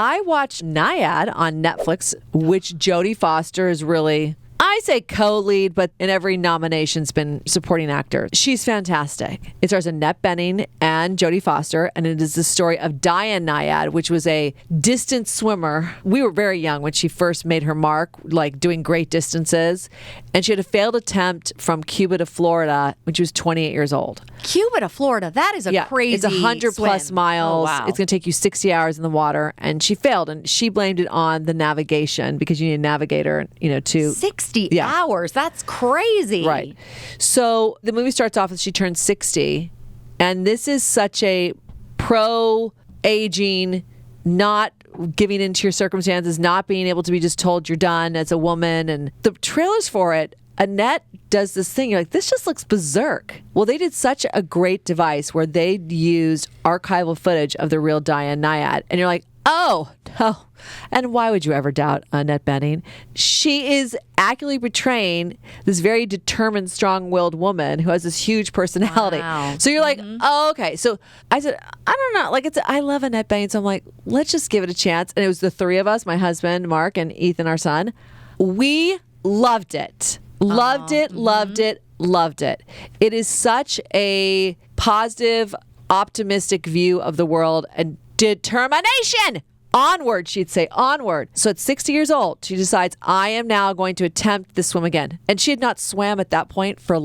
I watched Nyad on Netflix, which Jodie Foster is really, I say co-lead, but in every nomination's been supporting actor. She's fantastic. It stars Annette Bening and Jodie Foster, and it is the story of Diane Nyad, which was a distance swimmer. We were very young when she first made her mark, like doing great distances, and she had a failed attempt from Cuba to Florida when she was 28 years old. Cuba to Florida, that is a crazy It's 100 plus swim. miles. Oh, wow. It's going to take you 60 hours in the water, and she failed, and she blamed it on the navigation because you need a navigator, to 60 hours. That's crazy. Right. So the movie starts off as she turns 60, and this is such a pro-aging, not giving into your circumstances, not being able to be just told you're done as a woman. And the trailers for it, Annette does this thing. You're like, this just looks berserk. Well, they did such a great device where they used archival footage of the real Diane Nyad. And you're like, oh, no. And why would you ever doubt Annette Bening? She is accurately portraying this very determined, strong-willed woman who has this huge personality. Wow. So you're like, oh, okay. So I said, I don't know. Like, I love Annette Bening. So I'm like, let's just give it a chance. And it was the three of us, my husband, Mark, and Ethan, our son. We loved it. Loved it. It is such a positive, optimistic view of the world and determination. Onward, she'd say, onward. So at 60 years old, she decides, I am now going to attempt this swim again. And she had not swam at that point for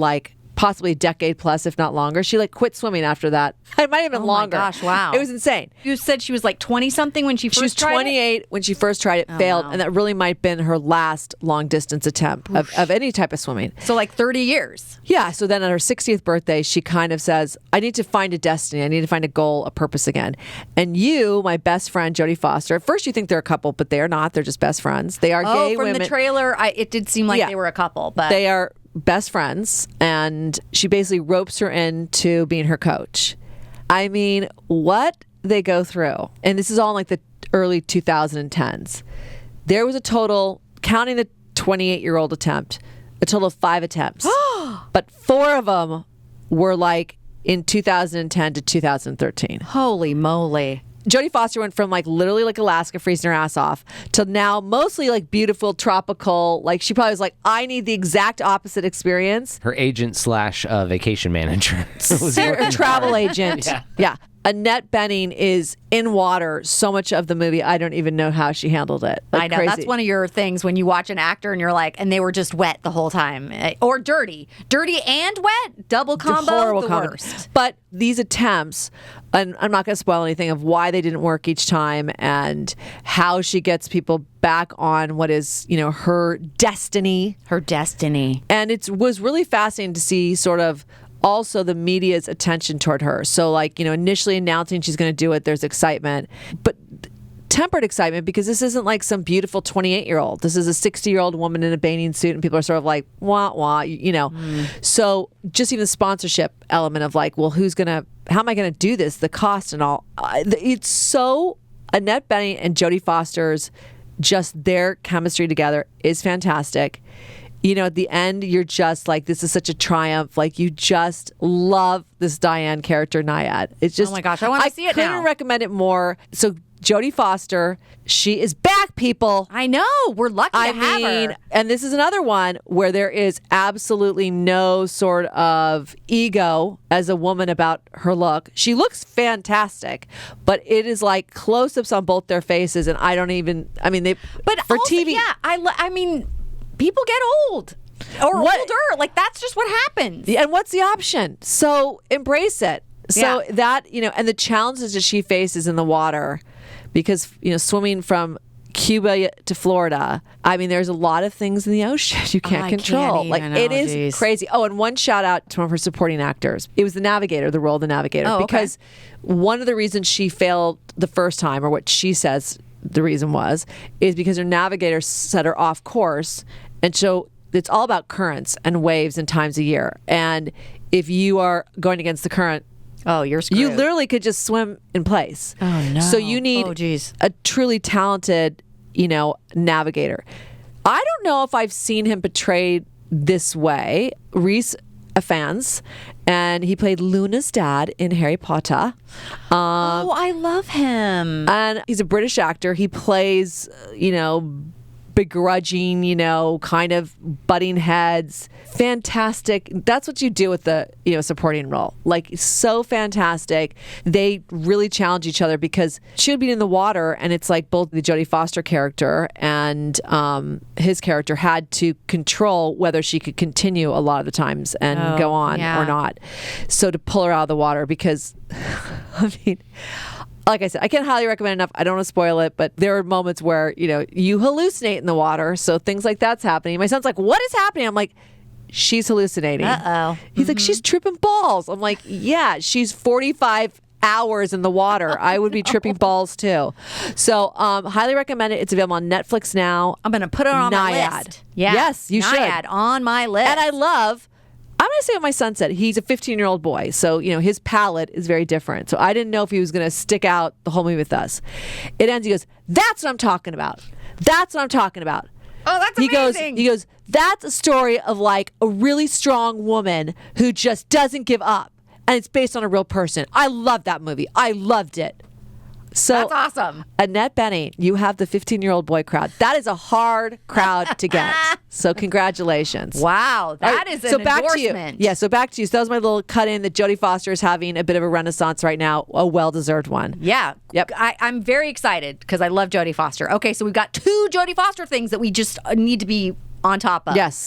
possibly a decade plus, if not longer. She quit swimming after that. It might have been longer. Oh my gosh, wow. It was insane. You said she was 20-something when she first tried it? She was 28 when she first tried it, failed, and that really might have been her last long-distance attempt of any type of swimming. So 30 years. Yeah, so then on her 60th birthday, she kind of says, I need to find a destiny. I need to find a goal, a purpose again. And you, my best friend, Jodie Foster, at first you think they're a couple, but they are not. They're just best friends. They are gay women. From the trailer, it did seem like they were a couple. But they are best friends, and she basically ropes her into being her coach. I mean, what they go through, and this is all in the early 2010s. There was a total, counting the 28-year-old attempt, a total of 5 attempts. But 4 of them were in 2010 to 2013. Holy moly. Jodie Foster went from literally Alaska freezing her ass off to now mostly beautiful tropical. She probably was I need the exact opposite experience. Her agent / vacation manager. Her travel agent. Yeah. Annette Bening is in water so much of the movie. I don't even know how she handled it. I know. Crazy. That's one of your things when you watch an actor and you're and they were just wet the whole time. Or dirty. Dirty and wet? Double combo? Horrible the combo. worst. But these attempts, and I'm not going to spoil anything of why they didn't work each time and how she gets people back on what is, her destiny. Her destiny. And it was really fascinating to see sort of also the media's attention toward her. So initially announcing she's going to do it, there's excitement, but tempered excitement because this isn't some beautiful 28-year-old. This is a 60-year-old woman in a bathing suit, and people are sort of wah, wah, So just even the sponsorship element of well, how am I going to do this? The cost and all. It's so, Annette Bening and Jodie Foster's, just their chemistry together is fantastic. At the end, you're just this is such a triumph. You just love this Diane character, Nyad. It's just, oh my gosh, I want to see it now. I couldn't recommend it more. So Jodie Foster, she is back, people. I know. We're lucky to have her. And this is another one where there is absolutely no sort of ego as a woman about her look. She looks fantastic, but it is close-ups on both their faces, and I don't even, But for also, TV. Yeah, people get old or older. That's just what happens. And what's the option? So embrace it. So that, and the challenges that she faces in the water, because, swimming from Cuba to Florida, there's a lot of things in the ocean you can't control. It is crazy. Oh, and one shout out to one of her supporting actors. It was the navigator, the role of the navigator, because one of the reasons she failed the first time, or what she says the reason is because her navigator set her off course. And so it's all about currents and waves and times of year. And if you are going against the current, oh, you're screwed. You literally could just swim in place. Oh, no. So you need a truly talented, navigator. I don't know if I've seen him portrayed this way. Rhys Ifans and he played Luna's dad in Harry Potter. Oh, I love him. And he's a British actor. He plays, begrudging, kind of butting heads. Fantastic. That's what you do with the, supporting role. Like, so fantastic. They really challenge each other because she would be in the water, and it's like both the Jodie Foster character and his character had to control whether she could continue a lot of the times and go on or not. So to pull her out of the water because, like I said, I can't highly recommend enough. I don't want to spoil it, but there are moments where, you hallucinate in the water. So things like that's happening. My son's like, what is happening? I'm like, she's hallucinating. Uh-oh. He's like, she's tripping balls. I'm like, yeah, she's 45 hours in the water. I would be tripping balls too. So highly recommend it. It's available on Netflix now. I'm going to put it on my Nyad. list. Yeah. Yes, you should. Nyad on my list. And I'm going to say what my son said. He's a 15-year-old boy, so, his palate is very different. So I didn't know if he was going to stick out the whole movie with us. It ends, he goes, that's what I'm talking about. That's what I'm talking about. Oh, that's amazing. He goes, that's a story of like a really strong woman who just doesn't give up. And it's based on a real person. I love that movie. I loved it. So That's awesome. Annette Bening, you have the 15-year-old boy crowd. That is a hard crowd to get. So congratulations. Wow, that is an back endorsement. to you. Yeah, so back to you. So that was my little cut in that Jodie Foster is having a bit of a renaissance right now, a well-deserved one. Yeah. Yep. I'm very excited because I love Jodie Foster. Okay, so we've got 2 Jodie Foster things that we just need to be on top of. Yes.